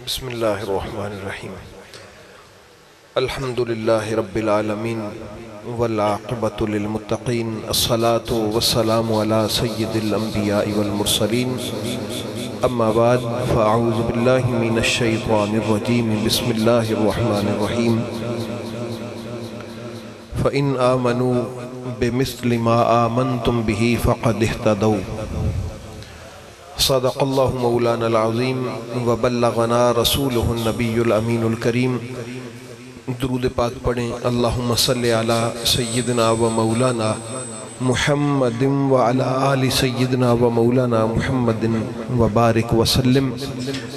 بسم اللہ الرحمن الرحیم الحمدللہ رب العالمین والعاقبۃ للمتقین الصلاة والسلام علی سید الانبیاء والمرسلین اما بعد فاعوذ باللہ من الشیطان الرجیم بسم اللہ الرحمن الرحیم فإن آمنوا بمثل ما آمنتم به فقد اهتدوا صدق اللہ مولانا العظیم وبلغنا رسولہ النبی الامین الکریم۔ درود پاک پڑھیں۔ اللہم صلی علی سیدنا و مولانا محمد وعلی آل سیدنا و مولانا محمد وبارک وسلم۔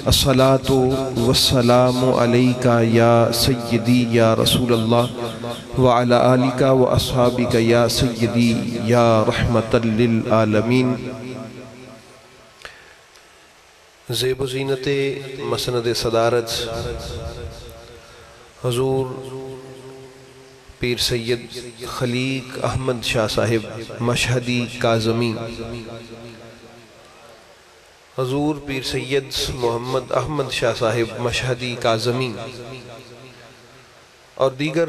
الصلاة والسلام علیکہ یا سیدی یا رسول اللہ وعلی آلکہ و اصحابکہ یا سیدی یا رحمت للعالمین۔ زیب و زینت مسند صدارت حضور پیر سید خلیق احمد شاہ صاحب مشہدی کاظمی، حضور پیر سید محمد احمد شاہ صاحب مشہدی کاظمی اور دیگر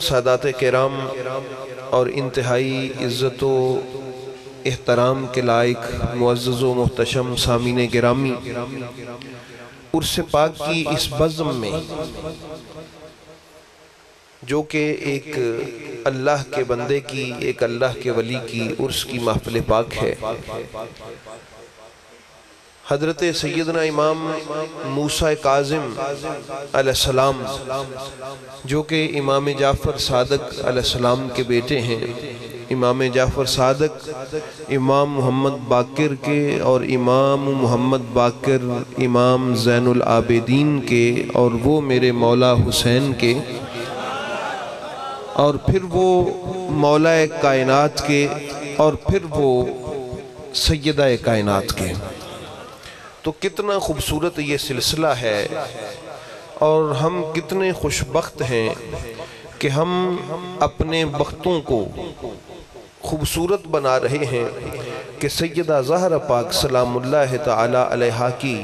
سادات کرام اور انتہائی عزت و احترام کے لائق معزز و محتشم سامعین گرامی، عرس پاک کی اس بزم میں جو کہ ایک اللہ کے بندے کی، ایک اللہ کے ولی کی عرس کی محفل پاک ہے، حضرت سیدنا امام موسیٰ کاظم علیہ السلام جو کہ امام جعفر صادق علیہ السلام کے بیٹے ہیں، امام جعفر صادق امام محمد باقر کے اور امام محمد باقر امام زین العابدین کے اور وہ میرے مولا حسین کے اور پھر وہ مولا کائنات کے اور پھر وہ سیدہ کائنات کے۔ تو کتنا خوبصورت یہ سلسلہ ہے اور ہم کتنے خوش بخت ہیں کہ ہم اپنے بختوں کو خوبصورت بنا رہے ہیں کہ سیدہ زہرا پاک سلام اللہ تعالی علیہا کی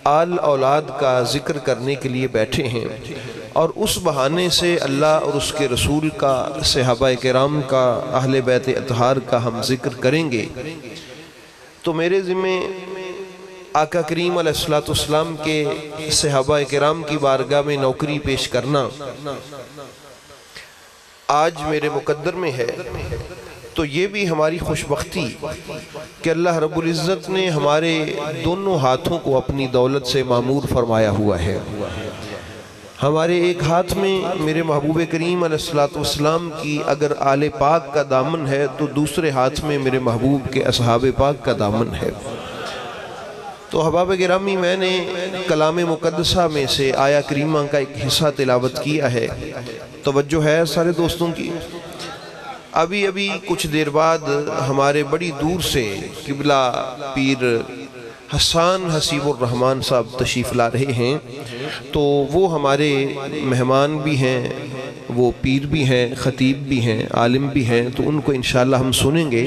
آل اولاد کا ذکر کرنے کے لیے بیٹھے ہیں، اور اس بہانے سے اللہ اور اس کے رسول کا، صحابہ کرام کا، اہل بیت اطہار کا ہم ذکر کریں گے۔ تو میرے ذمہ آقا کریم علیہ السلام کے صحابہ کرام کی بارگاہ میں نوکری پیش کرنا آج میرے مقدر میں ہے، تو یہ بھی ہماری خوش بختی کہ اللہ رب العزت نے ہمارے دونوں ہاتھوں کو اپنی دولت سے معمور فرمایا ہوا ہے۔ ہمارے ایک ہاتھ میں میرے محبوب کریم علیہ السلام کی اگر آل پاک کا دامن ہے تو دوسرے ہاتھ میں میرے محبوب کے اصحاب پاک کا دامن ہے۔ تو احباب گرامی، میں نے کلام مقدسہ میں سے آیہ کریمہ کا ایک حصہ تلاوت کیا ہے، توجہ ہے سارے دوستوں کی۔ ابھی کچھ دیر بعد ہمارے بڑی دور سے قبلہ پیر حسان حسیب الرحمن صاحب تشریف لا رہے ہیں، تو وہ ہمارے مہمان بھی ہیں، وہ پیر بھی ہیں، خطیب بھی ہیں، عالم بھی ہیں، تو ان کو انشاءاللہ ہم سنیں گے۔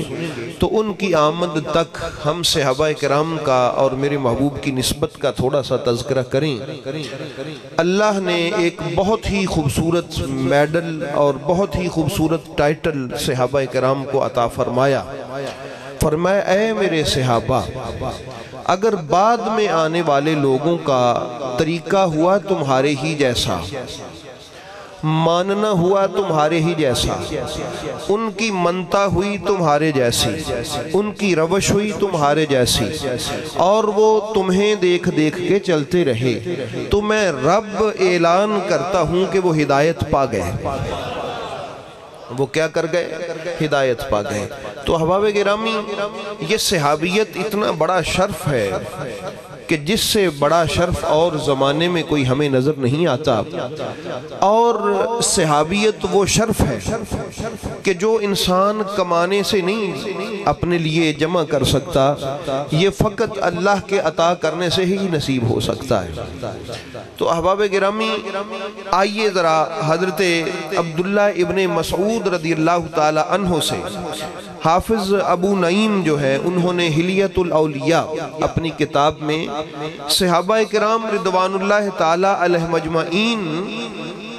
تو ان کی آمد تک ہم صحابہ کرام کا اور میرے محبوب کی نسبت کا تھوڑا سا تذکرہ کریں۔ اللہ نے ایک بہت ہی خوبصورت میڈل اور بہت ہی خوبصورت ٹائٹل صحابہ کرام کو عطا فرمایا۔ فرمایا، اے میرے صحابہ، اگر بعد میں آنے والے لوگوں کا طریقہ ہوا تمہارے ہی جیسا، ماننا ہوا تمہارے ہی جیسا، ان کی منتا ہوئی تمہارے جیسی، ان کی روش ہوئی تمہارے جیسی، اور وہ تمہیں دیکھ کے چلتے رہے، تو میں رب اعلان کرتا ہوں کہ وہ ہدایت پا گئے۔ وہ کیا کر گئے؟ ہدایت پا گئے۔ تو احباب گرامی، یہ صحابیت اتنا بڑا شرف ہے کہ جس سے بڑا شرف اور زمانے میں کوئی ہمیں نظر نہیں آتا، اور صحابیت وہ شرف ہے کہ جو انسان کمانے سے نہیں اپنے لیے جمع کر سکتا، یہ فقط اللہ کے عطا کرنے سے ہی نصیب ہو سکتا ہے۔ تو احباب گرامی، آئیے ذرا حضرت عبداللہ ابن مسعود رضی اللہ تعالی عنہ سے حافظ ابو نعیم جو ہے انہوں نے حلیۃ الاولیاء اپنی کتاب میں صحابہ کرام رضوان اللہ تعالی علیہ مجمعین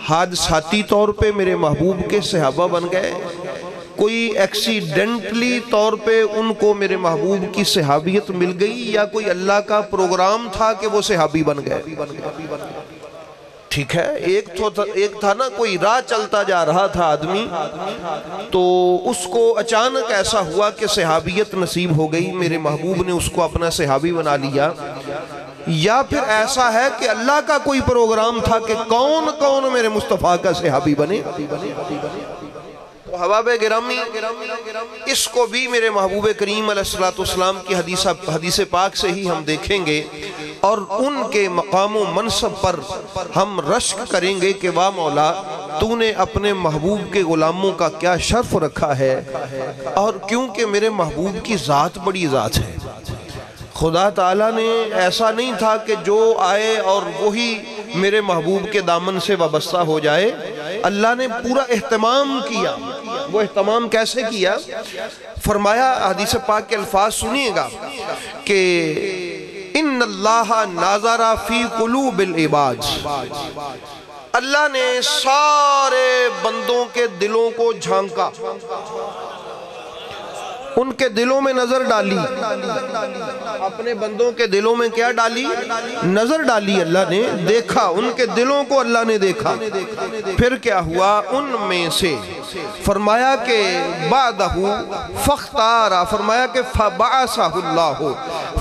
حادثاتی طور پہ میرے محبوب کے صحابہ بن گئے، کوئی ایکسیڈنٹلی طور پہ ان کو میرے محبوب کی صحابیت مل گئی، یا کوئی اللہ کا پروگرام تھا کہ وہ صحابی بن گئے۔ ٹھیک ہے، ایک تھا نا، کوئی راہ چلتا جا رہا تھا آدمی، تو اس کو اچانک ایسا ہوا کہ صحابیت نصیب ہو گئی، میرے محبوب نے اس کو اپنا صحابی بنا لیا، یا پھر ایسا ہے کہ اللہ کا کوئی پروگرام تھا کہ کون کون میرے مصطفیٰ کا صحابی بنے۔ تو احباب گرامی، اس کو بھی میرے محبوب کریم علیہ السلام کی حدیث پاک سے ہی ہم دیکھیں گے، اور ان کے مقام و منصب پر ہم رشک کریں گے کہ واہ مولا، تو نے اپنے محبوب کے غلاموں کا کیا شرف رکھا ہے، اور کیونکہ میرے محبوب کی ذات بڑی ذات ہے۔ خدا تعالیٰ نے ایسا نہیں تھا کہ جو آئے اور وہی میرے محبوب کے دامن سے وابستہ ہو جائے، اللہ نے پورا اہتمام کیا۔ وہ اہتمام کیسے کیا؟ فرمایا، حدیث پاک کے الفاظ سنیے گا کہ ان اللہ ناظر فی قلوب العباد، اللہ نے سارے بندوں کے دلوں کو جھانکا، ان کے دلوں میں نظر ڈالی، اپنے بندوں کے دلوں میں کیا ڈالی؟ نظر ڈالی اللہ نے، دیکھا، ان کے دلوں کو اللہ نے دیکھا۔ پھر کیا ہوا؟ ان میں سے فرمایا کہ بعدہ فاختارا، فرمایا کہ فبعثہ اللہ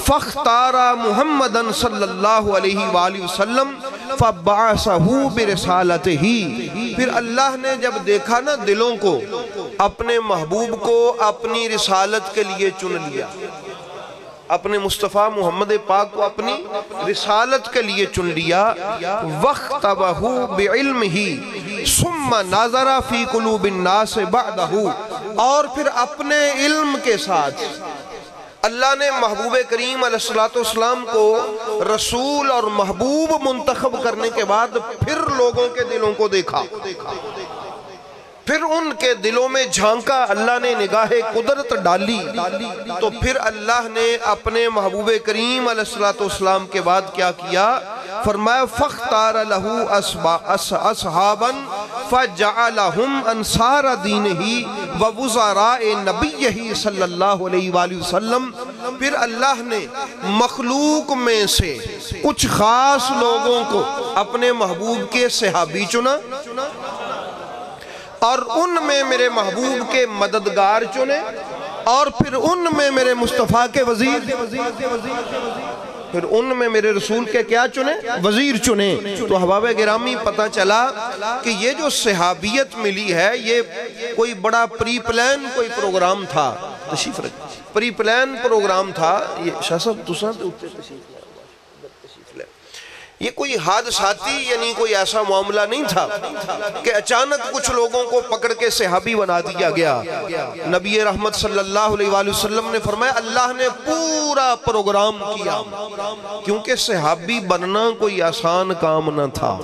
فاختارا محمدًا صلی اللہ علیہ وآلہ وسلم فبعثہ برسالتہ۔ پھر اللہ نے جب دیکھا نا دلوں کو، اپنے محبوب کو اپنی رسالت کے لیے چن لیا، اپنے مصطفیٰ محمد پاک کو اپنی رسالت کے لیے چن لیا۔ وَاخْتَبَهُ بِعِلْمِهِ ثُمَّ نَظَرَ فِي قُلُوبِ النَّاسِ بَعْدَهُ، اور پھر اپنے علم کے ساتھ اللہ نے محبوب کریم علیہ السلام کو رسول اور محبوب منتخب کرنے کے بعد پھر لوگوں کے دلوں کو دیکھا، پھر ان کے دلوں میں جھانکا، اللہ نے نگاہ قدرت ڈالی، تو پھر اللہ نے اپنے محبوب کریم علیہ السلام کے بعد کیا کیا؟ فرمایا فاختار لہو اصحابا فجعلہم انصار دینہی ووزراء نبیہی صلی اللہ علیہ وآلہ وسلم۔ پھر اللہ نے مخلوق میں سے کچھ خاص لوگوں کو اپنے محبوب کے صحابی چنا، اور ان میں میرے محبوب کے مددگار چنے، اور پھر ان میں میرے مصطفیٰ کے وزیر، پھر ان میں میرے رسول کے کیا چنے؟ وزیر چنے۔ تو احباب گرامی، پتہ چلا کہ یہ جو صحابیت ملی ہے، یہ کوئی بڑا پری پلان کوئی پروگرام تھا، تشریف رکھیں، پری پلان پروگرام تھا۔ یہ شاہ صاحب دوسرا تے اتنے تشریف لے، یہ کوئی حادثاتی یعنی کوئی ایسا معاملہ نہیں تھا کہ اچانک کچھ لوگوں کو پکڑ کے صحابی بنا دیا گیا۔ نبی رحمت صلی اللہ علیہ وآلہ وسلم نے فرمایا اللہ نے پورا پروگرام کیا، کیونکہ صحابی بننا کوئی آسان کام نہ تھا۔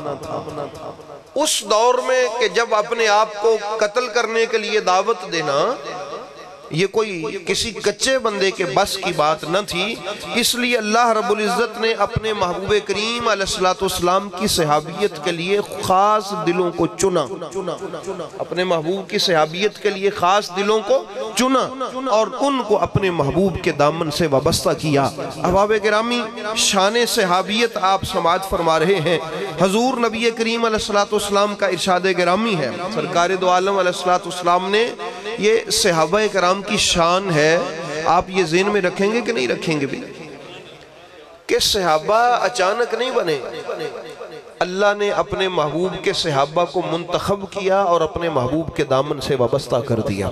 اس دور میں کہ جب اپنے آپ کو قتل کرنے کے لیے دعوت دینا یہ کوئی کسی کچے بندے کے بس کی بات نہ تھی، اس لیے اللہ رب العزت نے اپنے محبوب کریم علیہ السلام کی صحابیت کے لیے خاص دلوں کو چنا، اپنے محبوب کی صحابیت کے لیے خاص دلوں کو چنا اور ان کو اپنے محبوب کے دامن سے وابستہ کیا۔ احباب گرامی، شان صحابیت آپ سماعت فرما رہے ہیں، حضور نبی کریم علیہ السلام کا ارشاد گرامی ہے، سرکار دو عالم علیہ السلام نے یہ صحابہ کرام کی شان ہے، آپ یہ ذہن میں رکھیں گے کہ نہیں رکھیں گے بھی کہ صحابہ اچانک نہیں بنے، اللہ نے اپنے محبوب کے صحابہ کو منتخب کیا اور اپنے محبوب کے دامن سے وابستہ کر دیا۔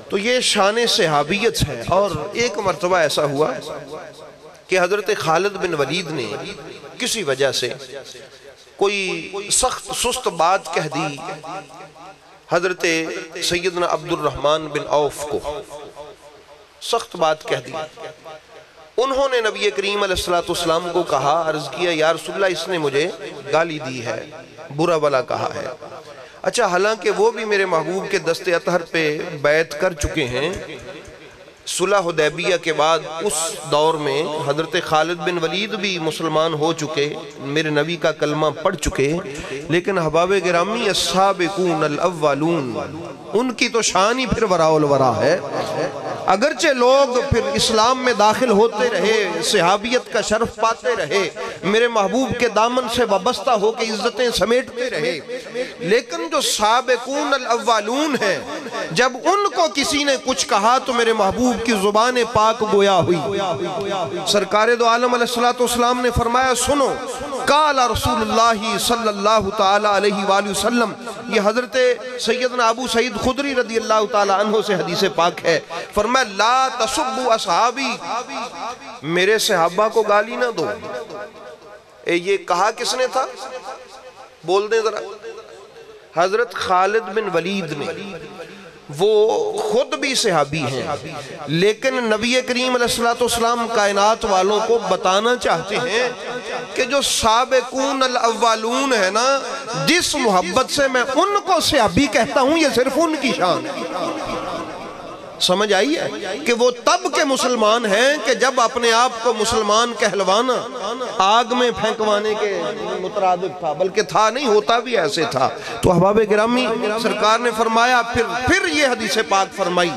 تو یہ شان صحابیت ہے۔ اور ایک مرتبہ ایسا ہوا کہ حضرت خالد بن ولید نے کسی وجہ سے کوئی سخت سست بات کہہ دی حضرت سیدنا عبد الرحمن بن عوف کو، سخت بات کہہ دی۔ انہوں نے نبی کریم علیہ السلام کو کہا، عرض کیا یا رسول اللہ اس نے مجھے گالی دی ہے، برا بلا کہا ہے۔ اچھا، حالانکہ وہ بھی میرے محبوب کے دست اطہر پہ بیعت کر چکے ہیں، صلح حدیبیہ کے بعد اس دور میں حضرت خالد بن ولید بھی مسلمان ہو چکے، میرے نبی کا کلمہ پڑھ چکے، لیکن احباب گرامی السابقون الاولون ان کی تو شان ہی پھر وراء الورا ہے۔ اگرچہ لوگ پھر اسلام میں داخل ہوتے رہے، صحابیت کا شرف پاتے رہے، میرے محبوب کے دامن سے وابستہ ہو کے عزتیں سمیٹتے رہے، لیکن جو سابقون الاولون ہیں، جب ان کو کسی نے کچھ کہا تو میرے محبوب کی زبان پاک گویا ہوئی۔ سرکار دو عالم علیہ السلام نے فرمایا، سنو، قال رسول اللہ صلی اللہ تعالی علیہ وآلہ وسلم، یہ حضرت سیدنا ابو سعید خدری رضی اللہ تعالی عنہ سے حدیث پاک ہے، فرمایا لا تسبوا اصحابی، میرے صحابہ کو گالی نہ دو۔ یہ کہا کس نے تھا؟ بول دیں ذرا۔ حضرت خالد بن ولید نے، وہ خود بھی صحابی ہیں، لیکن نبی کریم علیہ السلام کائنات والوں کو بتانا چاہتے ہیں کہ جو سابقون الاولون ہے نا، جس محبت سے میں ان کو صحابی کہتا ہوں، یہ صرف ان کی شان ہے۔ سمجھ آئی ہے کہ وہ تب کے مسلمان ہیں کہ جب اپنے آپ کو مسلمان کہلوانا آگ میں پھینکوانے کے مترادف تھا، بلکہ تھا نہیں، ہوتا بھی ایسے تھا۔ تو احباب گرامی، سرکار نے فرمایا، پھر یہ حدیث پاک فرمائی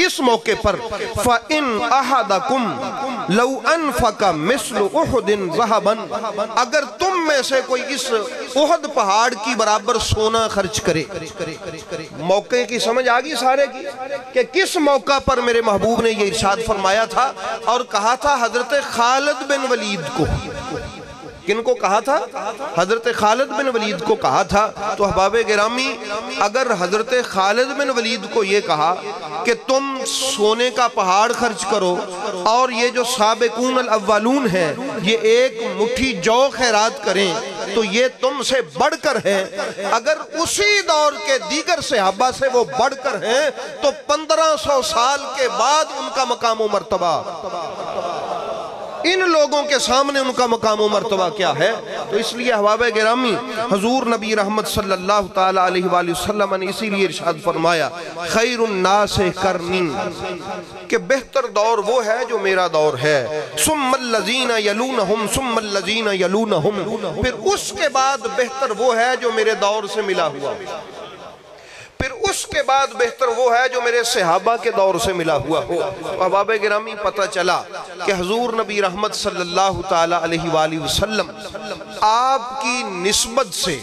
اس موقع پر، فَإِنْ أَحَدَكُمْ لَوْ أَنفَقَ مِثْلُ أُحُدٍ ذَهَبًا، اگر تم میں سے کوئی اس احد پہاڑ کی برابر سونا خرچ کرے۔ موقع کی سمجھ آگئی سارے کی کہ کس موقع پر میرے محبوب نے یہ ارشاد فرمایا تھا، اور کہا تھا حضرت خالد بن ولید کو۔ کن کو کہا تھا؟ حضرت خالد بن ولید کو کہا تھا۔ تو احباب گرامی، اگر حضرت خالد بن ولید کو یہ کہا کہ تم سونے کا پہاڑ خرچ کرو، اور یہ جو سابقون الاولون ہیں یہ ایک مٹھی جو خیرات کریں، تو یہ تم سے بڑھ کر ہیں۔ اگر اسی دور کے دیگر صحابہ سے وہ بڑھ کر ہیں تو 1500 سال کے بعد ان کا مقام و مرتبہ، ان لوگوں کے سامنے ان کا مقام و مرتبہ کیا ہے؟ تو اس لیے احباب گرامی، حضور نبی رحمت صلی اللہ تعالی علیہ وآلہ وسلم نے اسی لیے ارشاد فرمایا، خیر الناس قرنی، کہ بہتر دور وہ ہے جو میرا دور ہے، ثم الذین یلونہم ثم الذین یلونہم، پھر اس کے بعد بہتر وہ ہے جو میرے دور سے ملا ہوا، پھر اس کے بعد بہتر وہ ہے جو میرے صحابہ کے دور سے ملا ہوا ہو۔ احباب گرامی، پتہ چلا کہ حضور نبی رحمت صلی اللہ تعالی علیہ وآلہ وسلم آپ کی نسبت سے،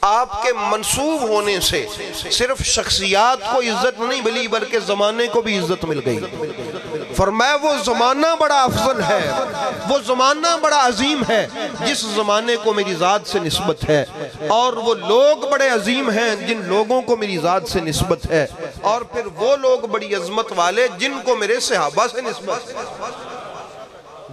آپ کے منسوب ہونے سے صرف شخصیات کو عزت نہیں ملی بلکہ زمانے کو بھی عزت مل گئی۔ فرمایا وہ زمانہ بڑا افضل ہے، وہ زمانہ بڑا عظیم ہے جس زمانے کو میری ذات سے نسبت ہے، اور وہ لوگ بڑے عظیم ہیں جن لوگوں کو میری ذات سے نسبت ہے، اور پھر وہ لوگ بڑی عظمت والے جن کو میرے صحابہ سے نسبت ہے،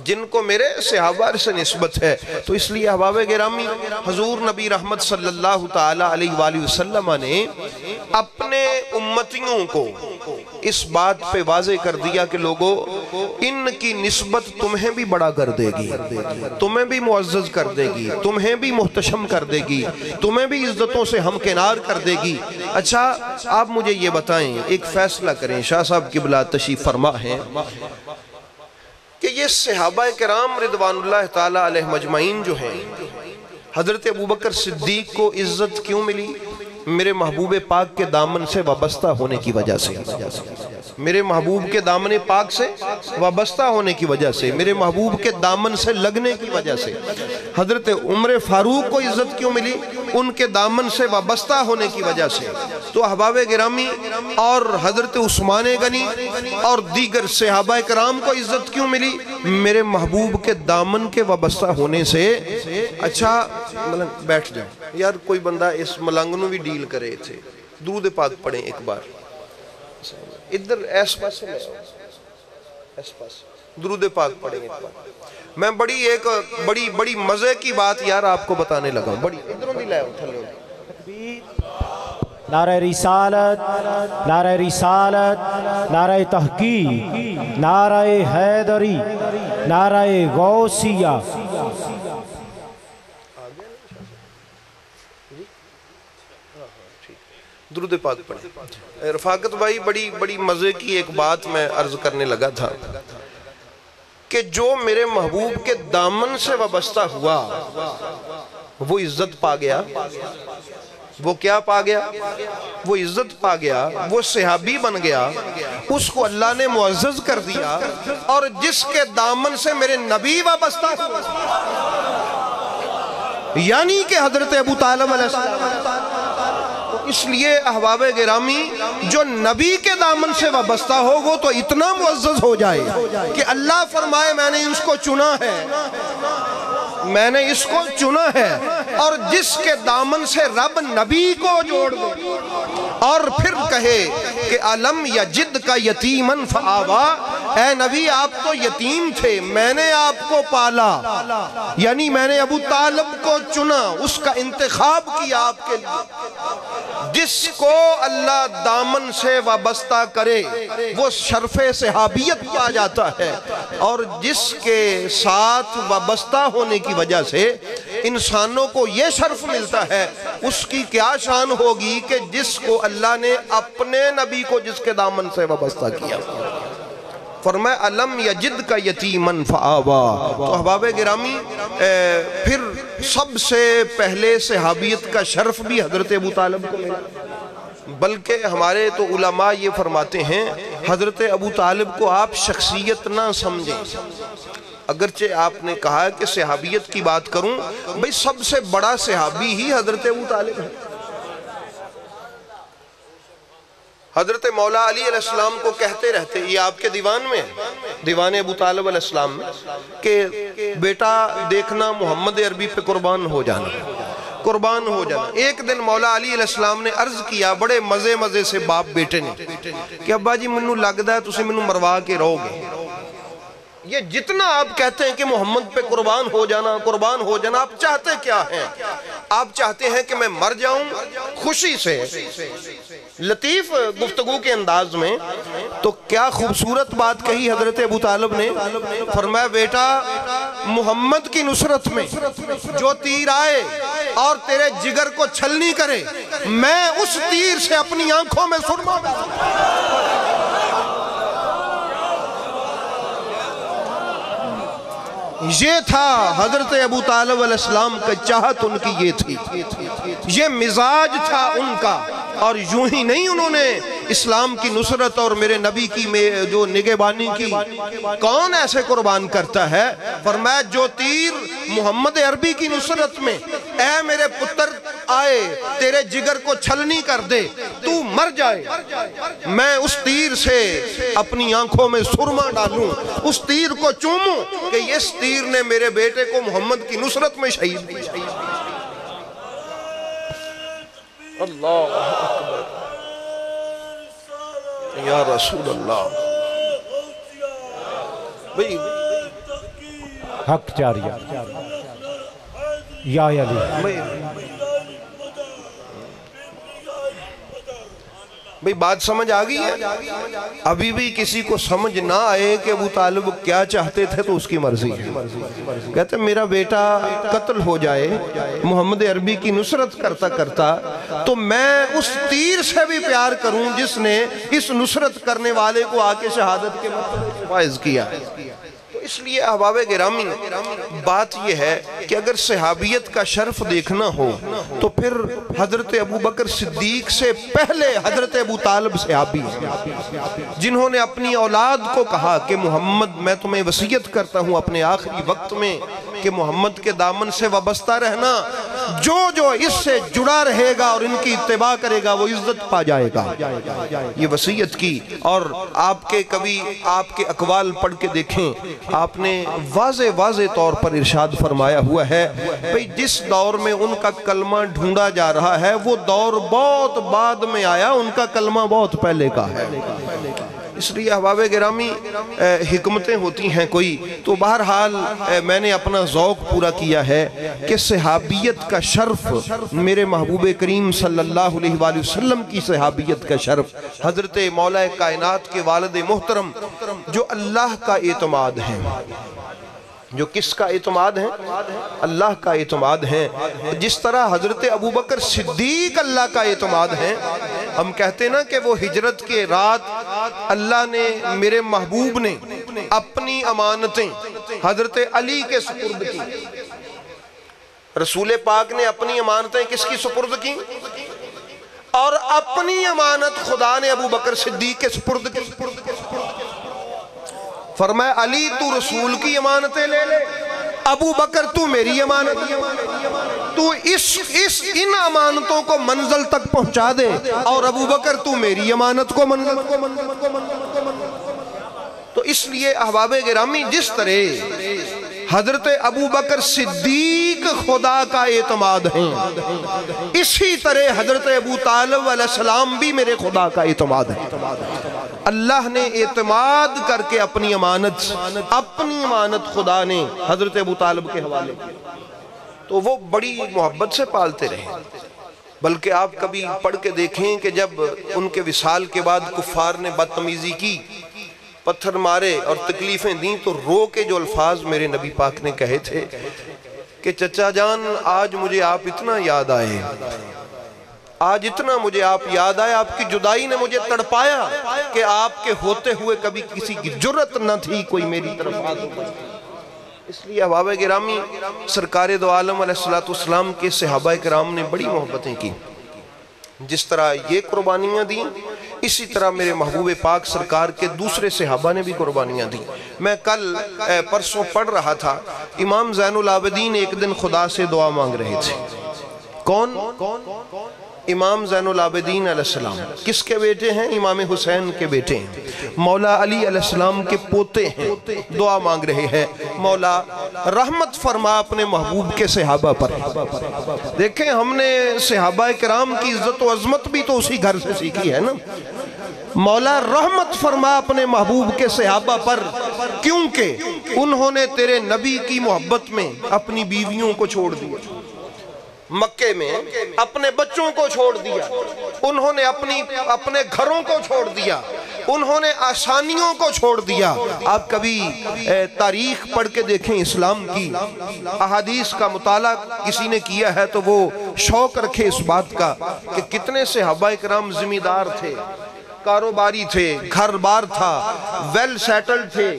جن کو میرے صحابہ سے نسبت ہے۔ تو اس لیے احباب گرامی، حضور نبی رحمت صلی اللہ تعالی علیہ وآلہ وسلم نے اپنے امتیوں کو اس بات پہ واضح کر دیا کہ لوگوں، ان کی نسبت تمہیں بھی بڑا کر دے گی، تمہیں بھی معزز کر دے گی، تمہیں بھی محتشم کر دے گی، تمہیں بھی عزتوں سے ہمکنار کر دے گی۔ اچھا، آپ مجھے یہ بتائیں، ایک فیصلہ کریں، شاہ صاحب قبلہ تشریف فرما ہیں کہ یہ صحابہ کرام رضوان اللہ تعالی علیہ مجمعین جو ہیں، حضرت ابوبکر صدیق کو عزت کیوں ملی؟ میرے محبوب پاک کے دامن سے وابستہ ہونے کی وجہ سے، میرے محبوب کے دامن پاک سے وابستہ ہونے کی وجہ سے، میرے محبوب کے دامن سے لگنے کی وجہ سے۔ حضرت عمر فاروق کو عزت کیوں ملی؟ ان کے دامن سے وابستہ ہونے کی وجہ سے۔ تو احباب گرامی، اور حضرت عثمان غنی اور دیگر صحابہ کرام کو عزت کیوں ملی؟ میرے محبوب کے دامن کے وابستہ ہونے سے۔ اچھا بیٹھ جائیں یار، کوئی بندہ اس ملنگنوں بھی ڈیل کرے تھے، درود پاک پڑھیں ایک بار، ادھر ایس پاس سے ایس پاس درود پاک پڑھیں ایک بار۔ میں بڑی مزے کی بات یار آپ کو بتانے لگا ہوں، بڑی ادھروں بھی لائے تھلے نعرہ رسالت، نعرہ رسالت، نعرہ تحقیق، نعرہ حیدری، نعرہ غوثیہ۔ درود پاک پڑھیں۔ رفاقت بھائی بڑی مزے کی ایک بات میں عرض کرنے لگا تھا کہ جو میرے محبوب کے دامن سے وابستہ ہوا وہ عزت پا گیا۔ وہ کیا پا گیا؟ وہ عزت پا گیا، وہ صحابی بن گیا، اس کو اللہ نے معزز کر دیا۔ اور جس کے دامن سے میرے نبی وابستہ ہوا، یعنی کہ حضرت ابو طالب علیہ السلام، اس لیے احباب گرامی جو نبی کے دامن سے وابستہ ہو وہ تو اتنا معزز ہو جائے کہ اللہ فرمائے میں نے اس کو چنا ہے، میں نے اس کو چنا ہے۔ اور جس کے دامن سے رب نبی کو جوڑ دے اور پھر کہے کہ علم یجد کا یتیمن فآوا، اے نبی آپ تو یتیم تھے، میں نے آپ کو پالا، یعنی میں نے ابو طالب کو چنا، اس کا انتخاب کیا آپ کے لیے۔ جس کو اللہ دامن سے وابستہ کرے وہ شرف صحابیت پا جاتا ہے، اور جس کے ساتھ وابستہ ہونے کی وجہ سے انسانوں کو یہ شرف ملتا ہے، اس کی کیا شان ہوگی کہ جس کو اللہ نے اپنے نبی کو جس کے دامن سے وابستہ کیا۔ فرمایا علم یجد کا یتیمن فآوا۔ تو احباب گرامی پھر سب سے پہلے صحابیت کا شرف بھی حضرت ابو طالب کو ملا، بلکہ ہمارے تو علماء یہ فرماتے ہیں حضرت ابو طالب کو آپ شخصیت نہ سمجھیں، اگرچہ آپ نے کہا کہ صحابیت کی بات کروں، بھئی سب سے بڑا صحابی ہی حضرت ابو طالب ہے۔ حضرت مولا علی علیہ السلام کو کہتے رہتے، یہ آپ کے دیوان میں دیوان ابو طالب علیہ السلام میں، کہ بیٹا دیکھنا محمد عربی پہ قربان ہو جانا، قربان ہو جانا۔ ایک دن مولا علی علیہ السلام نے عرض کیا بڑے مزے سے باپ بیٹے نے کہ ابا جی منو لگدا ہے تسی منو مروا کے رہو گے، یہ جتنا آپ کہتے ہیں کہ محمد پہ قربان ہو جانا، قربان ہو جانا، آپ چاہتے کیا ہیں؟ آپ چاہتے ہیں کہ میں مر جاؤں خوشی سے۔ لطیف گفتگو کے انداز میں تو کیا خوبصورت بات کہی حضرت ابو طالب نے، فرمایا بیٹا محمد کی نصرت میں جو تیر آئے اور تیرے جگر کو چھلنی کرے، میں اس تیر سے اپنی آنکھوں میں سرما ڈالوں۔ یہ تھا حضرت ابو طالب علیہ السلام کا چاہت، ان کی یہ تھی، یہ مزاج تھا ان کا۔ اور یوں ہی نہیں انہوں نے اسلام کی نصرت اور میرے نبی کی جو نگہبانی کی، کون ایسے قربان کرتا ہے؟ فرمایا جو تیر محمد عربی کی نصرت میں اے میرے پتر آئے تیرے جگر کو چھلنی کر دے، تو مر جائے، میں اس تیر سے اپنی آنکھوں میں سرما ڈالوں، اس تیر کو چوموں کہ اس تیر نے میرے بیٹے کو محمد کی نصرت میں شہید کیا۔ اللہ اکبر یا رسول اللہ۔ بھئی حق جاریہ یا علی۔ بھئی بات سمجھ آگئی ہے؟ ابھی بھی کسی کو سمجھ نہ آئے کہ ابو طالب کیا چاہتے تھے تو اس کی مرضی ہے۔ کہتے ہیں میرا بیٹا قتل ہو جائے محمد عربی کی نصرت کرتا کرتا تو میں اس تیر سے بھی پیار کروں جس نے اس نصرت کرنے والے کو آ کے شہادت کے مرتبے فائز کیا۔ اس لیے احباب گرامی بات یہ ہے کہ اگر صحابیت کا شرف دیکھنا ہو تو پھر حضرت ابو بکر صدیق سے پہلے حضرت ابو طالب صحابی ہیں، جنہوں نے اپنی اولاد کو کہا کہ محمد میں تمہیں وصیت کرتا ہوں اپنے آخری وقت میں کہ محمد کے دامن سے وابستہ رہنا، جو اس سے جڑا رہے گا اور ان کی اتباع کرے گا وہ عزت پا جائے گا۔ یہ وصیت کی، اور آپ کے کبھی آپ کے اقوال پڑھ کے دیکھیں، آپ نے واضح طور پر ارشاد فرمایا ہوا ہے بھئی جس دور میں ان کا کلمہ ڈھونڈا جا رہا ہے وہ دور بہت بعد میں آیا، ان کا کلمہ بہت پہلے کا ہے۔ اس لیے احباب گرامی حکمتیں ہوتی ہیں کوئی، تو بہرحال میں نے اپنا ذوق پورا کیا ہے کہ صحابیت کا شرف، میرے محبوب کریم صلی اللہ علیہ وآلہ وسلم کی صحابیت کا شرف، حضرت مولا کائنات کے والد محترم جو اللہ کا اعتماد ہیں، جو کس کا اعتماد ہیں؟ اللہ کا اعتماد ہیں۔ جس طرح حضرت ابوبکر صدیق اللہ کا اعتماد ہیں، ہم کہتے ہیں نا کہ وہ ہجرت کے رات اللہ نے، میرے محبوب نے اپنی امانتیں حضرت علی کے سپرد کی، رسول پاک نے اپنی امانتیں کس کی سپرد کی؟ اور اپنی امانت خدا نے ابوبکر صدیق کے سپرد کی۔ فرمایا علی تو رسول کی امانتیں لے لے، ابو بکر تو میری امانت، تو ان امانتوں کو منزل تک پہنچا دے، اور ابو بکر تو میری امانت کو منزل۔ تو اس لیے احباب گرامی، جس طرح حضرت ابو بکر صدیق خدا کا اعتماد ہیں، اسی طرح حضرت ابو طالب علیہ السلام بھی میرے خدا کا اعتماد ہے۔ اللہ نے اعتماد کر کے اپنی امانت خدا نے حضرت ابو طالب کے حوالے کی، تو وہ بڑی محبت سے پالتے رہے۔ بلکہ آپ کبھی پڑھ کے دیکھیں کہ جب ان کے وصال کے بعد کفار نے بدتمیزی کی، پتھر مارے اور تکلیفیں دیں، تو رو کے جو الفاظ میرے نبی پاک نے کہے تھے کہ چچا جان آج مجھے آپ اتنا یاد آئے، آج اتنا مجھے آپ یاد آئے، آپ کی جدائی نے مجھے تڑپایا کہ آپ کے ہوتے ہوئے کبھی کسی کی جرت نہ تھی کوئی میری طرف آتا۔ اس لیے احباب گرامی، سرکار دو عالم علیہ السلام کے صحابہ کرام نے بڑی محبتیں کی۔ جس طرح یہ قربانیاں دیں، اسی طرح میرے محبوب پاک سرکار کے دوسرے صحابہ نے بھی قربانیاں دیں۔ میں کل پرسوں پڑھ رہا تھا، امام زین العابدین ایک دن خدا سے دعا مانگ رہے تھے۔ کون؟ امام زین العابدین علیہ السلام کس کے بیٹے ہیں؟ امام حسین کے بیٹے ہیں، مولا علی علیہ السلام کے پوتے ہیں۔ دعا مانگ رہے ہیں، مولا رحمت فرما اپنے محبوب کے صحابہ پر۔ دیکھیں ہم نے صحابہ کرام کی عزت و عظمت بھی تو اسی گھر سے سیکھی ہے نا۔ مولا رحمت فرما اپنے محبوب کے صحابہ پر، کیونکہ انہوں نے تیرے نبی کی محبت میں اپنی بیویوں کو چھوڑ دیا، مکے میں اپنے بچوں کو چھوڑ دیا، انہوں نے اپنے گھروں کو چھوڑ دیا، انہوں نے آسانیوں کو چھوڑ دیا۔ آپ کبھی تاریخ پڑھ کے دیکھیں اسلام کی، احادیث کا مطالعہ کسی نے کیا ہے تو وہ شوق رکھے اس بات کا کہ کتنے صحابہ کرام ذمہ دار تھے، کاروباری تھے، گھر بار تھا، ویل سیٹلڈ تھے،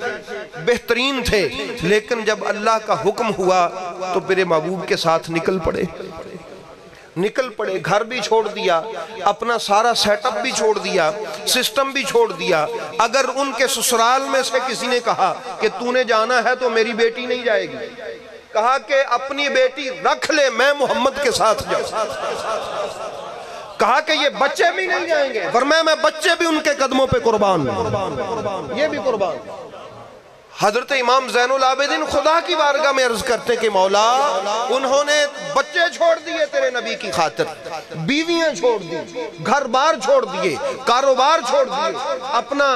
بہترین تھے، لیکن جب اللہ کا حکم ہوا تو میرے محبوب کے ساتھ نکل پڑے، گھر بھی چھوڑ دیا، اپنا سارا سیٹ اپ بھی چھوڑ دیا، سسٹم بھی چھوڑ دیا۔ اگر ان کے سسرال میں سے کسی نے کہا کہ تو نے جانا ہے تو میری بیٹی نہیں جائے گی، کہا کہ اپنی بیٹی رکھ لے، میں محمد کے ساتھ جاؤں۔ کہا کہ یہ بچے بھی نہیں جائیں گے، فرمایا میں بچے بھی ان کے قدموں پہ قربان ہوں، یہ بھی قربان۔ حضرت امام زین العابدین خدا کی بارگاہ میں عرض کرتے کہ مولا انہوں نے بچے چھوڑ دیے تیرے نبی کی خاطر، بیویاں چھوڑ دی، گھر بار چھوڑ دیے، کاروبار چھوڑ دیے، اپنا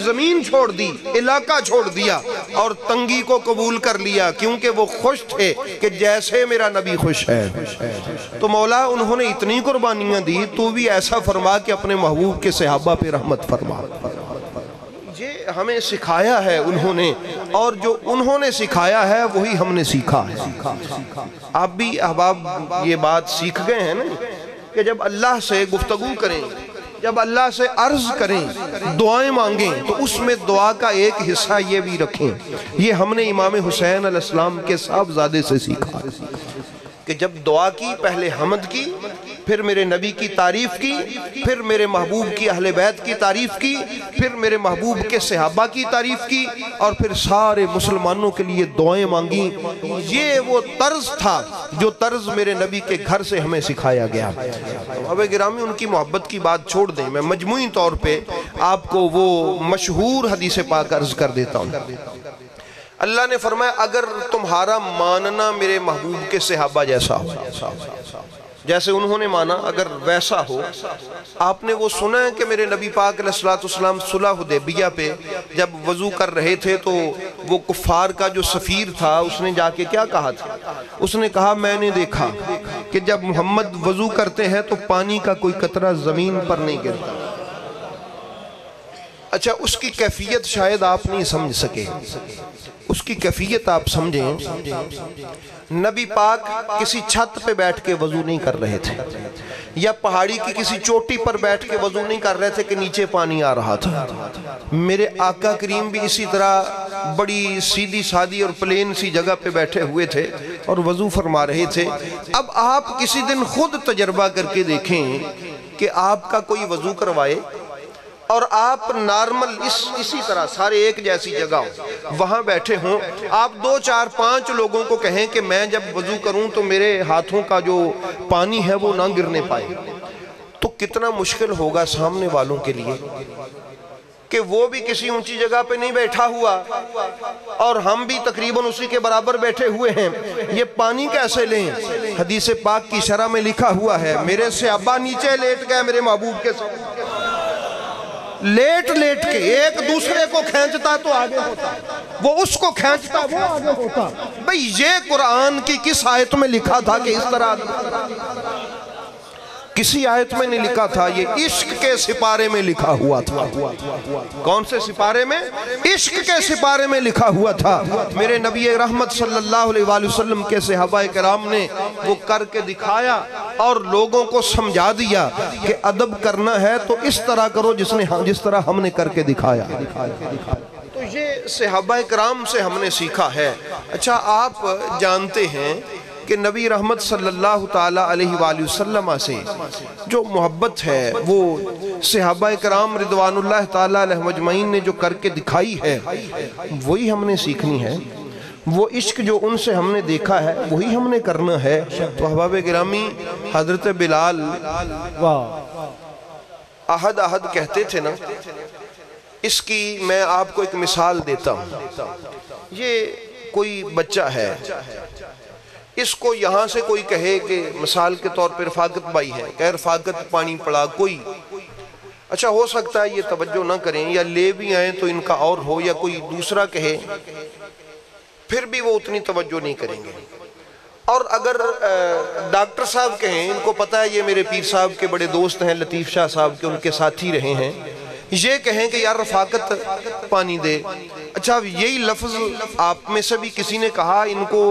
زمین چھوڑ دی، علاقہ چھوڑ دیا، اور تنگی کو قبول کر لیا، کیونکہ وہ خوش تھے کہ جیسے میرا نبی خوش ہے۔ تو مولا انہوں نے اتنی قربانیاں دی، تو بھی ایسا فرما کہ اپنے محبوب کے صحابہ پہ رحمت فرما۔ یہ ہمیں سکھایا ہے انہوں نے، اور جو انہوں نے سکھایا ہے وہی ہم نے سیکھا ہے۔ آپ بھی احباب یہ بات سیکھ گئے ہیں نا کہ جب اللہ سے گفتگو کریں، جب اللہ سے عرض کریں، دعائیں مانگیں، تو اس میں دعا کا ایک حصہ یہ بھی رکھیں۔ یہ ہم نے امام حسین علیہ السلام کے صاحبزادے سے سیکھا کہ جب دعا کی پہلے حمد کی، پھر میرے نبی کی تعریف کی، پھر میرے محبوب کی اہل بیت کی تعریف کی، پھر میرے محبوب کے صحابہ کی تعریف کی، اور پھر سارے مسلمانوں کے لیے دعائیں مانگیں۔ یہ وہ طرز تھا جو طرز میرے نبی کے گھر سے ہمیں سکھایا گیا۔ اب گرامی ان کی محبت کی بات چھوڑ دیں، میں مجموعی طور پہ آپ کو وہ مشہور حدیث پاک عرض کر دیتا ہوں۔ اللہ نے فرمایا اگر تمہارا ماننا میرے محبوب کے صحابہ جیسا ہو، جیسے انہوں نے مانا، اگر ویسا ہو۔ آپ نے وہ سنا ہے کہ میرے نبی پاک علیہ السلام صلح حدیبیہ پہ جب وضو کر رہے تھے تو وہ کفار کا جو سفیر تھا اس نے جا کے کیا کہا تھا؟ اس نے کہا میں نے دیکھا کہ جب محمد وضو کرتے ہیں تو پانی کا کوئی قطرہ زمین پر نہیں گرتا۔ اچھا، اس کی کیفیت شاید آپ نہیں سمجھ سکے۔ اس کی کیفیت آپ سمجھیں. نبی پاک کسی چھت پہ بیٹھ کے وضو نہیں کر رہے تھے یا پہاڑی کی کسی چوٹی پر بیٹھ کے وضو نہیں کر رہے تھے کہ نیچے پانی آ رہا تھا. میرے آقا کریم بھی اسی طرح بڑی سیدھی سادی اور پلین سی جگہ پہ بیٹھے ہوئے تھے اور وضو فرما رہے تھے. اب آپ کسی دن خود تجربہ کر کے دیکھیں کہ آپ کا کوئی وضو کروائے اور آپ نارمل اسی طرح سارے ایک جیسی جگہ ہو, وہاں بیٹھے ہوں, آپ 2 4 5 لوگوں کو کہیں کہ میں جب وضو کروں تو میرے ہاتھوں کا جو پانی ہے وہ نہ گرنے پائے, تو کتنا مشکل ہوگا سامنے والوں کے لیے کہ وہ بھی کسی اونچی جگہ پہ نہیں بیٹھا ہوا اور ہم بھی تقریباً اسی کے برابر بیٹھے ہوئے ہیں. یہ پانی کیسے لیں؟ حدیث پاک کی شرح میں لکھا ہوا ہے, میرے صحابہ نیچے لیٹ گئے میرے محبوب کے ساتھ, لیٹ لیٹ کے ایک دوسرے کو کھینچتا تو آگے ہوتا, وہ اس کو کھینچتا وہ آگے ہوتا. بھئی یہ قرآن کی کس آیت میں لکھا تھا کہ اس طرح؟ کسی آیت میں نہیں لکھا تھا, یہ عشق کے سپارے میں لکھا ہوا تھا. کون سے سپارے میں؟ عشق کے سپارے میں لکھا ہوا تھا. میرے نبی رحمت صلی اللہ علیہ وآلہ وسلم کے صحابہ کرام نے وہ کر کے دکھایا اور لوگوں کو سمجھا دیا کہ ادب کرنا ہے تو اس طرح کرو جس طرح ہم نے کر کے دکھایا. تو یہ صحابہ کرام سے ہم نے سیکھا ہے. اچھا, آپ جانتے ہیں کہ نبی رحمت صلی اللہ تعالیٰ علیہ وآلہ وسلم سے جو محبت ہے وہ صحابہ کرام رضوان اللہ تعالیٰ علیہ مجمعین نے جو کر کے دکھائی ہے وہی ہم نے سیکھنی ہے. وہ عشق جو ان سے ہم نے دیکھا ہے وہی ہم نے کرنا ہے. تو احباب گرامی, حضرت بلال احد احد کہتے تھے نا, اس کی میں آپ کو ایک مثال دیتا ہوں. یہ کوئی بچہ ہے, اس کو یہاں سے کوئی کہے کہ مثال کے طور پر رفاقت بھائی ہے, کہ رفاقت پانی پڑا کوئی, اچھا ہو سکتا ہے یہ توجہ نہ کریں یا لے بھی آئیں تو ان کا اور ہو, یا کوئی دوسرا کہے پھر بھی وہ اتنی توجہ نہیں کریں گے. اور اگر ڈاکٹر صاحب کہیں, ان کو پتہ ہے یہ میرے پیر صاحب کے بڑے دوست ہیں لطیف شاہ صاحب کے, ان کے ساتھی رہے ہیں, یہ کہیں کہ یار رفاقت پانی دے, اچھا یہی لفظ آپ میں سے بھی کسی نے کہا, ان کو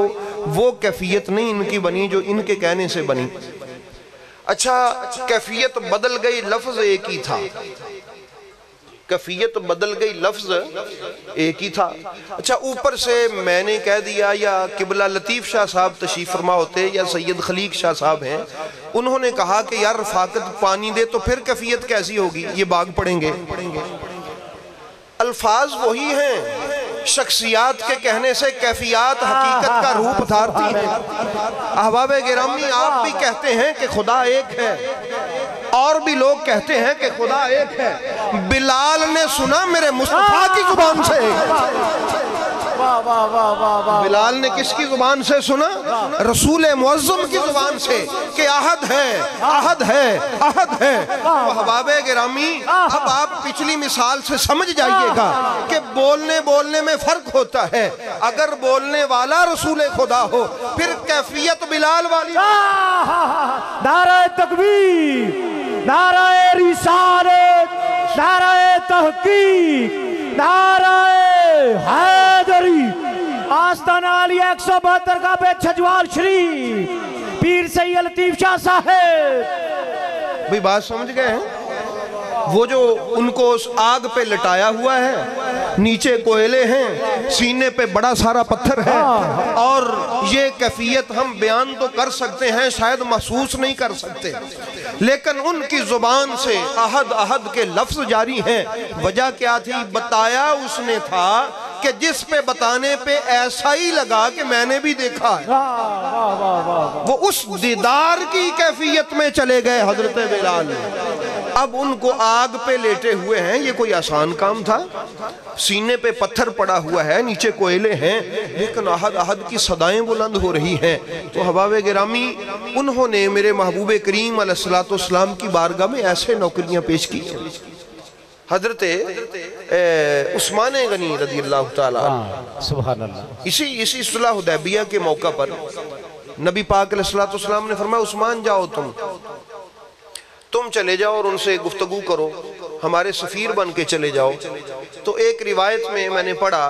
وہ کیفیت نہیں ان کی بنی جو ان کے کہنے سے بنی. اچھا کیفیت بدل گئی, لفظ ایک ہی تھا, کیفیت بدل گئی, لفظ ایک ہی تھا. اچھا اوپر سے میں نے کہہ دیا, یا قبلہ لطیف شاہ صاحب تشریف فرما ہوتے یا سید خلیق شاہ صاحب ہیں, انہوں نے کہا کہ یار رفاقت پانی دے, تو پھر کیفیت کیسی ہوگی؟ یہ باغ پڑیں گے. الفاظ وہی ہیں, شخصیات کے کہنے سے کیفیات حقیقت کا روپ دھارتی ہیں. احباب گرامی, آپ بھی کہتے ہیں کہ خدا ایک ہے, اور بھی لوگ کہتے ہیں کہ خدا ایک ہے. بلال نے سنا میرے مصطفیٰ کی زبان سے, بلال نے کس کی زبان سے سنا؟ رسول معظم کی زبان سے, کہ احد ہے, احد ہے, احد ہے. احباب گرامی, اب آپ پچھلی مثال سے سمجھ جائیے گا کہ بولنے میں فرق ہوتا ہے. اگر بولنے والا رسول خدا ہو پھر کیفیت بلال والی. نعرہ تکبیر, نعرہ رسالت, نعرہ تحقیق, نعرہ حیدری. آستانہ علی 172 کا پہ چھجوال شریف پیر سید لطیف شاہ صاحب. بھی بات سمجھ گئے ہیں؟ وہ جو ان کو اس آگ پہ لٹایا ہوا ہے, نیچے کوئلے ہیں, سینے پہ بڑا سارا پتھر ہے, اور یہ کیفیت ہم بیان تو کر سکتے ہیں, شاید محسوس نہیں کر سکتے, لیکن ان کی زبان سے احد احد کے لفظ جاری ہیں. وجہ کیا تھی؟ بتایا اس نے تھا کہ جس پہ بتانے پہ ایسا ہی لگا کہ میں نے بھی دیکھا ہے. وہ اس دیدار کی کیفیت میں چلے گئے حضرت بلال. اب ان کو آگ پہ لیٹے ہوئے ہیں, یہ کوئی آسان کام تھا؟ سینے پہ پتھر پڑا ہوا ہے, نیچے کوئلے ہیں, لیکن احد احد کی صدائیں بلند ہو رہی ہیں. تو احباب گرامی, انہوں نے میرے محبوب کریم علیہ السلام کی بارگاہ میں ایسے نوکریاں پیش کی. حضرت عثمان غنی رضی اللہ تعالیٰ سبحان اللہ, اسی صلح حدیبیہ کے موقع پر نبی پاک علیہ السلام نے فرمایا, عثمان جاؤ, تم چلے جاؤ اور ان سے گفتگو کرو, ہمارے سفیر بن کے چلے جاؤ. تو ایک روایت میں نے پڑھا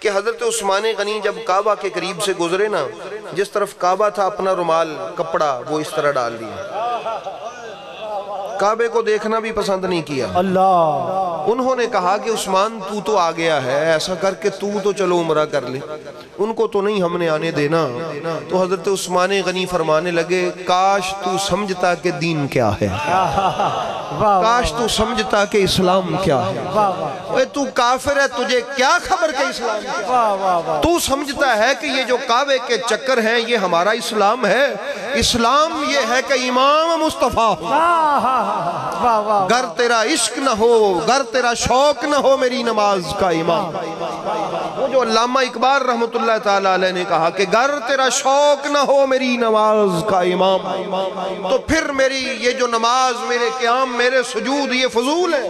کہ حضرت عثمان غنی جب کعبہ کے قریب سے گزرے نا، جس طرف کعبہ تھا اپنا رومال کپڑا وہ اس طرح ڈال دیا، کعبے کو دیکھنا بھی پسند نہیں کیا۔ اللہ، انہوں نے کہا کہ عثمان تو آ گیا ہے، ایسا کر کے تو چلو عمرہ کر لے، ان کو تو نہیں ہم نے آنے دینا۔ تو حضرت عثمان غنی فرمانے لگے کاش تو سمجھتا کہ دین کیا ہے، کاش تو سمجھتا کہ اسلام کیا ہے۔ اے تو کافر ہے، تجھے کیا خبر کہ اسلام کیا ہے؟ تو سمجھتا ہے کہ یہ جو کعبے کے چکر ہیں یہ ہمارا اسلام ہے؟ اسلام یہ ہے کہ امام مصطفیٰ ہو، گر تیرا عشق نہ ہو، گر تیرا شوق نہ ہو میری نماز کا امام۔ وہ جو علامہ اقبال رحمت اللہ تعالیٰ علیہ نے کہا کہ گر تیرا شوق نہ ہو میری نماز کا امام، تو پھر میری یہ جو نماز، میرے قیام، میرے سجود یہ فضول ہے،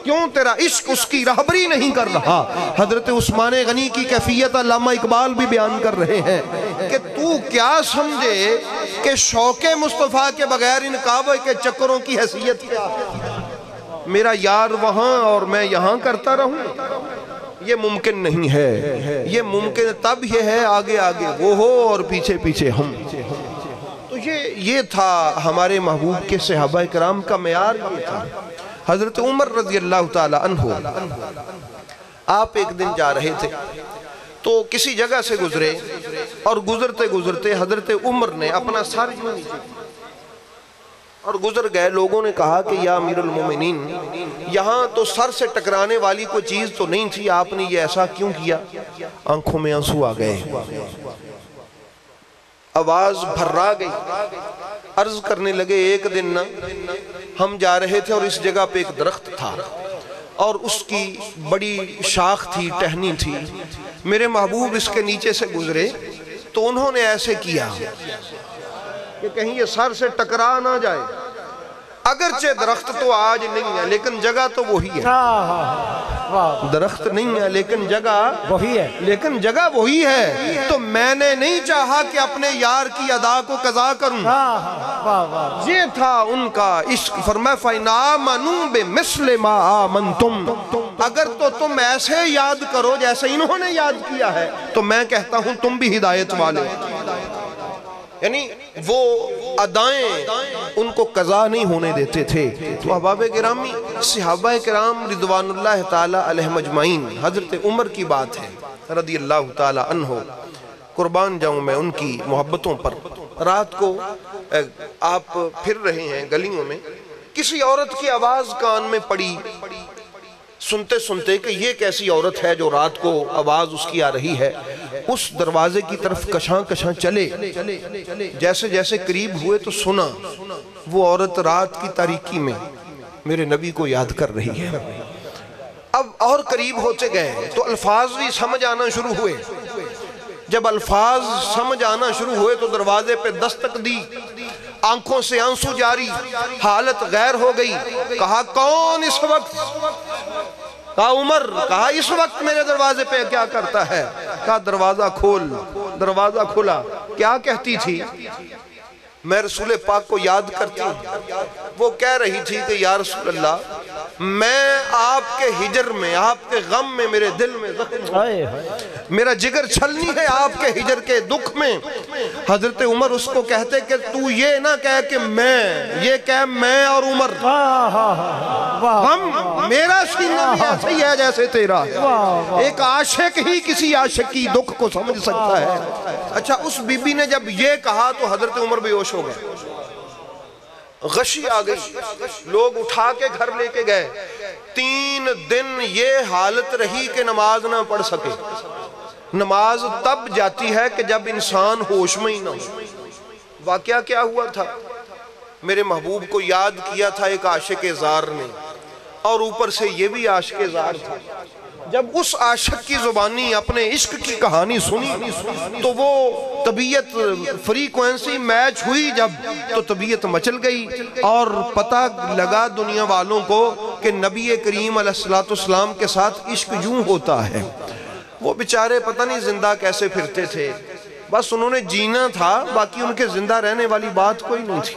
کیوں تیرا عشق اس کی رہبری نہیں کر رہا؟ حضرت عثمان غنی کی کیفیت علامہ اقبال بھی بیان کر رہے ہیں کہ تو کیا سمجھے کہ شوق مصطفیٰ کے بغیر ان کعبے کے چکروں کی حیثیت کیا ہے؟ میرا یار وہاں اور میں یہاں کرتا رہوں، یہ ممکن نہیں ہے۔ یہ ممکن تب یہ ہے آگے آگے وہ ہو اور پیچھے پیچھے ہم۔ تو یہ تھا ہمارے محبوب کے صحابہ کرام کا معیار یہ تھا۔ حضرت عمر رضی اللہ تعالی عنہ آپ ایک دن جا رہے تھے تو کسی جگہ سے گزرے، اور گزرتے گزرتے حضرت عمر نے اپنا سر یوں نیچے اور گزر گئے۔ لوگوں نے کہا کہ یا امیر المومنین، یہاں تو سر سے ٹکرانے والی کوئی چیز تو نہیں تھی، آپ نے یہ ایسا کیوں کیا؟ آنکھوں میں آنسو آ گئے، آواز بھرا گئی، عرض کرنے لگے ایک دن نا ہم جا رہے تھے اور اس جگہ پہ ایک درخت تھا اور اس کی بڑی شاخ تھی، ٹہنی تھی، میرے محبوب اس کے نیچے سے گزرے تو انہوں نے ایسے کیا کہ کہیں یہ سر سے ٹکرا نہ جائے۔ اگرچہ درخت تو آج نہیں ہے لیکن جگہ تو وہی ہے، درخت نہیں ہے لیکن جگہ وہی ہے، لیکن جگہ وہی ہے۔ تو میں نے نہیں چاہا کہ اپنے یار کی ادا کو قضا کروں، یہ تھا ان کا عشق۔ فرمایا فَإِنْ آمَنُوا بِمِثْلِ مَا آمَنْتُمْ، اگر تو تم ایسے یاد کرو جیسے انہوں نے یاد کیا ہے تو میں کہتا ہوں تم بھی ہدایت والے۔ یعنی وہ ادائیں ان کو قضا نہیں ہونے دیتے تھے۔ تو احباب گرامی، صحابہ کرام رضوان اللہ تعالی علیہ مجمعین، حضرت عمر کی بات ہے رضی اللہ تعالی عنہ، قربان جاؤں میں ان کی محبتوں پر۔ رات کو آپ پھر رہے ہیں گلیوں میں، کسی عورت کی آواز کان میں پڑی، سنتے سنتے کہ یہ کیسی عورت ہے جو رات کو آواز اس کی آ رہی ہے، اس دروازے کی طرف کشاں کشاں چلے، جیسے جیسے قریب ہوئے تو سنا وہ عورت رات کی تاریکی میں میرے نبی کو یاد کر رہی ہے۔ اب اور قریب ہوتے گئے تو الفاظ بھی سمجھ آنا شروع ہوئے۔ جب الفاظ سمجھ آنا شروع ہوئے تو دروازے پہ دستک دی، آنکھوں سے آنسو جاری، حالت غیر ہو گئی۔ کہا کون اس وقت؟ کہا عمر۔ کہا اس وقت میرے دروازے پہ کیا کرتا ہے؟ کہا دروازہ کھول۔ دروازہ کھولا۔ کیا کہتی تھی؟ میں رسول پاک کو یاد کرتی ہوں۔ وہ کہہ رہی تھی کہ یا رسول اللہ، میں آپ کے ہجر میں، آپ کے غم میں میرے دل میں زخم ہوں، میرا جگر چھلنی ہے آپ کے ہجر کے دکھ میں۔ حضرت عمر اس کو کہتے کہ تو یہ نہ کہہ کہ میں، یہ کہہ میں اور عمر، غم میرا سینہ بھی ایسا ہی ہے جیسے تیرا۔ ایک عاشق ہی کسی عاشق کی دکھ کو سمجھ سکتا ہے۔ اچھا، اس بی بی نے جب یہ کہا تو حضرت عمر بے ہوش ہو گئے، غشی آ گئی، لوگ اٹھا کے گھر لے کے گئے۔ 3 دن یہ حالت رہی کہ نماز نہ پڑھ سکے۔ نماز تب جاتی ہے کہ جب انسان ہوش میں ہی نہ ہو۔ واقعہ کیا ہوا تھا؟ میرے محبوب کو یاد کیا تھا ایک عاشق زار نے، اور اوپر سے یہ بھی عاشق زار تھا۔ جب اس عاشق کی زبانی اپنے عشق کی کہانی سنی تو وہ طبیعت فریکوینسی میچ ہوئی، جب تو طبیعت مچل گئی اور پتہ لگا دنیا والوں کو کہ نبی کریم علیہ السلام کے ساتھ عشق یوں ہوتا ہے۔ وہ بیچارے پتہ نہیں زندہ کیسے پھرتے تھے، بس انہوں نے جینا تھا، باقی ان کے زندہ رہنے والی بات کوئی نہیں تھی۔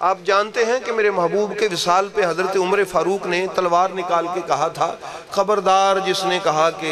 آپ جانتے ہیں کہ میرے محبوب کے وصال پہ حضرت عمر فاروق نے تلوار نکال کے کہا تھا، خبردار جس نے کہا کہ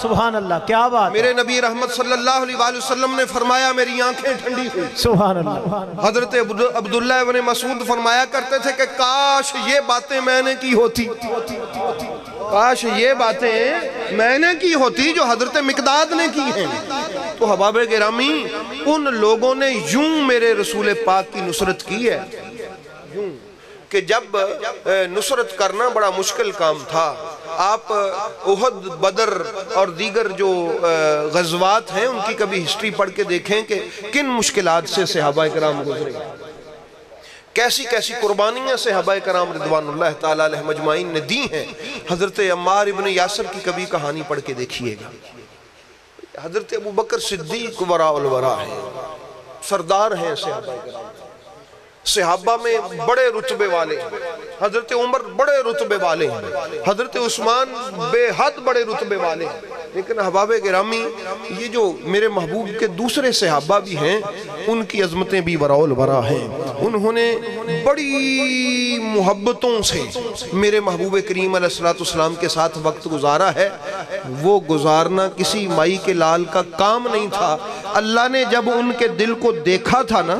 سبحان اللہ، کیا بات ہے۔ میرے نبی رحمت صلی اللہ علیہ وآلہ وسلم نے فرمایا میری آنکھیں ٹھنڈی ہوئی۔ سبحان اللہ۔ حضرت عبداللہ ابن مسعود فرمایا کرتے تھے کہ کاش یہ باتیں میں نے کی ہوتی، کاش یہ باتیں میں نے کی ہوتی جو حضرت مقداد نے کی ہیں۔ تو احباب گرامی، ان لوگوں نے یوں میرے رسول پاک کی نصرت کی ہے، یوں کہ جب نصرت کرنا بڑا مشکل کام تھا، آپ احد، بدر اور دیگر جو غزوات ہیں ان کی کبھی ہسٹری پڑھ کے دیکھیں کہ کن مشکلات سے صحابہ کرام گزرے، کیسی کیسی قربانیاں صحابہ کرام رضوان اللہ تعالیٰ علیہ مجمعین نے دی ہیں۔ حضرت عمار ابن یاسر کی کبھی کہانی پڑھ کے دیکھیے گا۔ حضرت ابوبکر صدیق وراء الورا ہیں، سردار ہیں صحابہ کرام، صحابہ میں بڑے رتبے والے ہیں، حضرت عمر بڑے رتبے والے ہیں، حضرت عثمان بے حد بڑے رتبے والے ہیں، لیکن احباب گرامی یہ جو میرے محبوب کے دوسرے صحابہ بھی ہیں ان کی عظمتیں بھی وراء الورا ہیں۔ انہوں نے بڑی محبتوں سے میرے محبوب کریم علیہ السلام کے ساتھ وقت گزارا ہے۔ وہ گزارنا کسی مائی کے لال کا کام نہیں تھا، اللہ نے جب ان کے دل کو دیکھا تھا نا،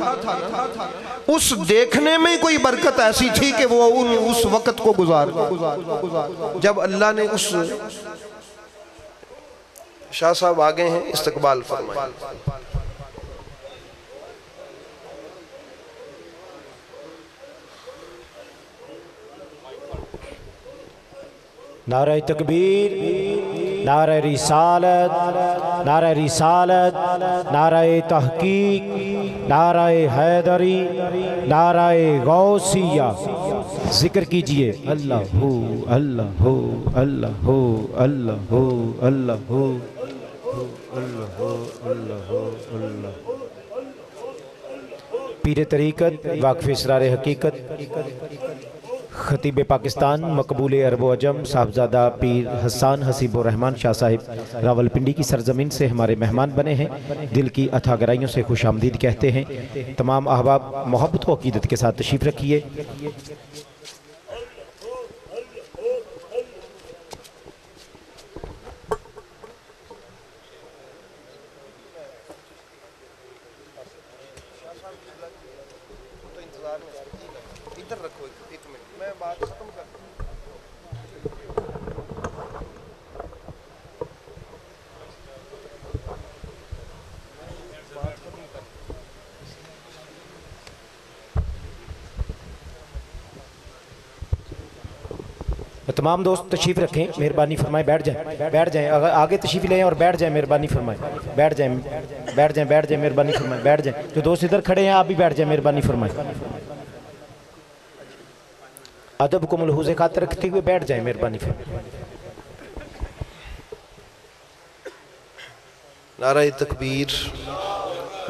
اس دیکھنے میں کوئی برکت ایسی تھی کہ وہ اس وقت کو گزار جب اللہ نے اس شاہ صاحب آگے ہیں، استقبال فرمائیں۔ نعرہ تکبیر، نعرہ رسالت، نعرہ رسالت، نعرہ تحقیق، نعرہ حیدری، نعرہ غوثیہ۔ ذکر کیجئے اللہ ہو، اللہ ہو، اللہ ہو، اللہ ہو، اللہ ہو، اللہ ہو، اللہ ہو، اللہ ہو۔ پیر طریقت، واقف اسرار حقیقت، خطیب پاکستان، مقبول عرب و عجم، صاحبزادہ پیر حسان حسیب الرحمن شاہ صاحب راولپنڈی کی سرزمین سے ہمارے مہمان بنے ہیں، دل کی اتھا گہرائیوں سے خوش آمدید کہتے ہیں۔ تمام احباب محبت و عقیدت کے ساتھ تشریف رکھیے۔ ادھر رکھو ایک منٹ، میں بات ختم کر دوں۔ تمام دوست تشریف رکھیں، مہربانی فرمائیں، بیٹھ جائیں، بیٹھ جائیں، آگے تشریف لیں اور بیٹھ جائیں، مہربانی فرمائیں، بیٹھ جائیں، بیٹھ جائیں، بیٹھ جائیں، مہربانی فرمائیں، بیٹھ جائیں۔ جو دوست ادھر کھڑے ہیں آپ بھی بیٹھ جائیں، مہربانی فرمائیں۔ ادب کو ملحوظ خاطر رکھتے ہوئے بیٹھ جائیں، مہربانی فرمائیں۔ نعرہ تکبیر،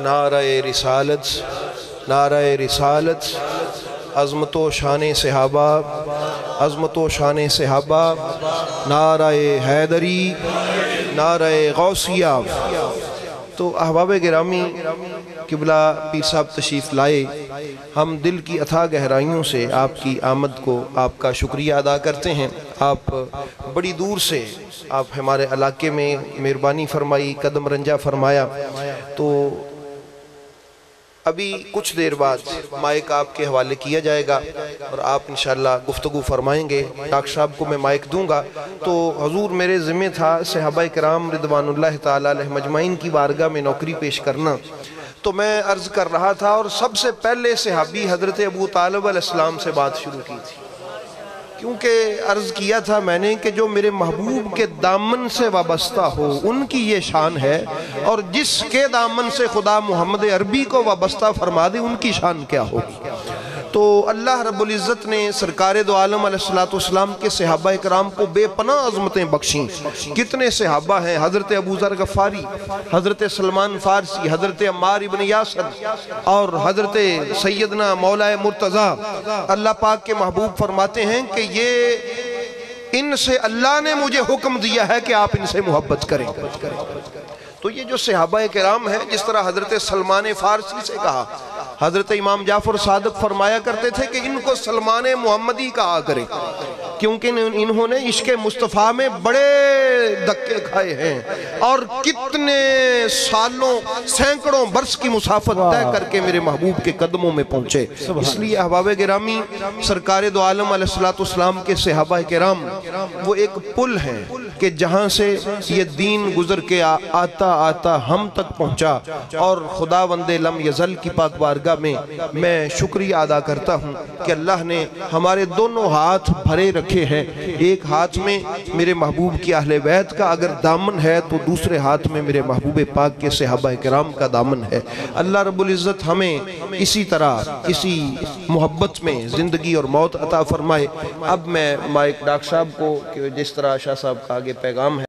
نعرہ رسالت، نعرہ رسالت، عظمت و شان صحابہ، عظمت و شان صحابہ، نعرہ حیدری، نعرہ غوثیہ۔ تو احباب گرامی، قبلہ پیر صاحب تشریف لائے، ہم دل کی اتھا گہرائیوں سے آپ کی آمد کو، آپ کا شکریہ ادا کرتے ہیں۔ آپ بڑی دور سے آپ ہمارے علاقے میں مہربانی فرمائی، قدم رنجہ فرمایا۔ تو ابھی کچھ دیر بعد مائک آپ کے حوالے کیا جائے گا اور آپ انشاءاللہ گفتگو فرمائیں گے۔ ڈاکٹر صاحب کو میں مائک دوں گا۔ تو حضور میرے ذمہ تھا صحابہ کرام رضوان اللہ تعالیٰ علیہ مجمعین کی بارگاہ میں نوکری پیش کرنا، تو میں عرض کر رہا تھا اور سب سے پہلے صحابی حضرت ابو طالب علیہ السلام سے بات شروع کی تھی، کیونکہ عرض کیا تھا میں نے کہ جو میرے محبوب کے دامن سے وابستہ ہو ان کی یہ شان ہے، اور جس کے دامن سے خدا محمد عربی کو وابستہ فرما دے ان کی شان کیا ہوگی۔ تو اللہ رب العزت نے سرکار دو عالم علیہ السلام کے صحابہ کرام کو بے پناہ عظمتیں بخشیں۔ کتنے صحابہ ہیں، حضرت ابو ذر غفاری، حضرت سلمان فارسی، حضرت عمار ابن یاسر اور حضرت سیدنا مولا مرتضیٰ۔ اللہ پاک کے محبوب فرماتے ہیں کہ یہ ان سے اللہ نے مجھے حکم دیا ہے کہ آپ ان سے محبت کریں۔ تو یہ جو صحابہ کرام ہیں، جس طرح حضرت سلمان فارسی سے کہا، حضرت امام جعفر صادق فرمایا کرتے تھے کہ ان کو سلمان محمدی کہا کرے، کیونکہ انہوں نے عشق مصطفیٰ میں بڑے دھکے کھائے ہیں اور کتنے سالوں سینکڑوں برس کی مسافت طے کر کے میرے محبوب کے قدموں میں پہنچے۔ اس لیے احباب گرامی سرکار دو عالم علیہ السلام کے صحابہ کرام وہ ایک پل ہیں کہ جہاں سے یہ دین گزر کے آتا آتا ہم تک پہنچا، اور خداوند لم یزل کی پاک بارگاہ میں شکریہ ادا کرتا ہوں کہ اللہ نے ہمارے دونوں ہاتھ بھرے رکھے ہیں۔ ایک ہاتھ میں میرے محبوب کی اہل بیت کا اگر دامن ہے تو دوسرے ہاتھ میں میرے محبوب پاک کے صحابہ کرام کا دامن ہے۔ اللہ رب العزت ہمیں اسی طرح اسی محبت میں زندگی اور موت عطا فرمائے۔ اب میں مائک ڈاکٹر صاحب کو کہ جس طرح شاہ صاحب کا آگے پیغام ہے